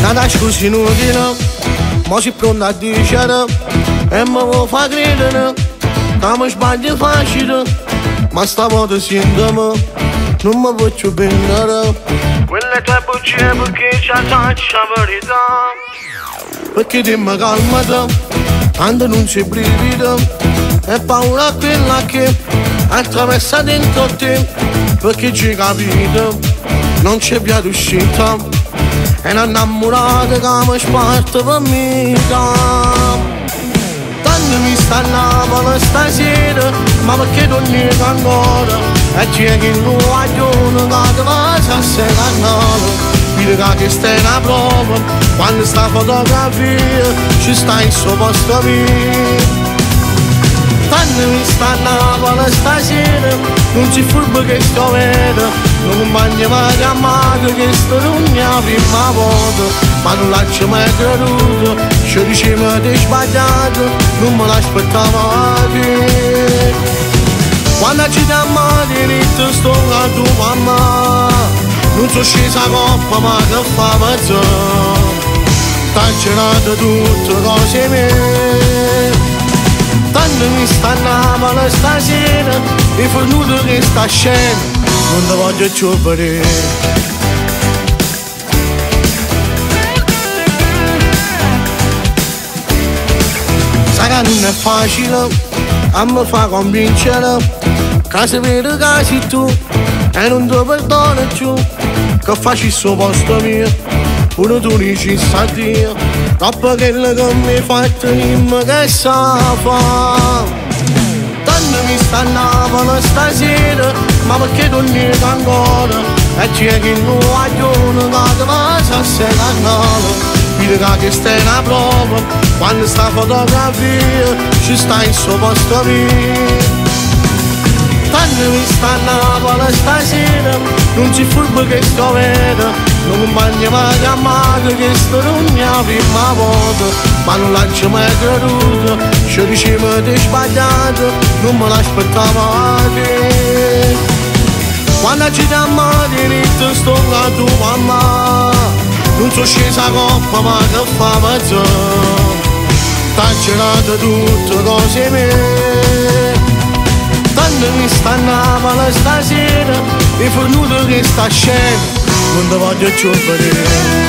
Nada scusi inutile, ma si pronto a dicere e mi vuoi far credere che mi sbaglio facile, ma stavolta sentimi, non mi faccio prendere quelle tue bugie perché ci faccio la verità. Perché dimmi calmati, tanto non si brivida, e paura quella che attraversa dentro te, perché ci capite, non c'è via d'uscita. E una innamorata che mi sparte per me. Tanto mi sta male stasera, ma perché non niego ancora? E c'è chi non ragiona che ti faccia a sé cannare. Vedi che questa è una prova, quando sta fotografia ci sta in suo posto via. Tanto mi sta male stasera, non si furba che sto vero. Non compagno mai chiamato che sto non è la prima volta, ma non l'ho mai creduto, ci diceva di sbagliato, non me l'aspettavo più. Quando ci chiamo diritto sto a tua mamma, non sono scesa coppa ma che fa mezzo, t'ha girato tutte cose mie. Tanto mi stanno male stasera, è venuto che sta scena, non ti voglio più vedere. Sai che non è facile a me fa convincere che se vede che sei tu e non ti perdono più, che facci il suo posto mio, pure tu dici sta Dio, troppo quello che mi hai fatto dimmi che sa fa. Tanto mi sta male stasera, ma perché non niego ancora? E c'è chi non ragiona che ti faccia a sé cannare. Vedi che questa è una prova, quando sta fotografia ci sta in suo posto via. Tanto mi sta male stasera, non si furba che sto vero, non compagno mai chiamato che sto non è la prima volta, ma non l'ho mai creduto, ci diceva di sbagliato, non me l'aspettavo più. Quando ci chiamo diritto sto a tua mamma, non sono scesa coppa ma che fa mezzo, t'ha girato tutte cose mie. Tanto mi stanno male stasera, è venuto che sta scena, non ti voglio più vedere.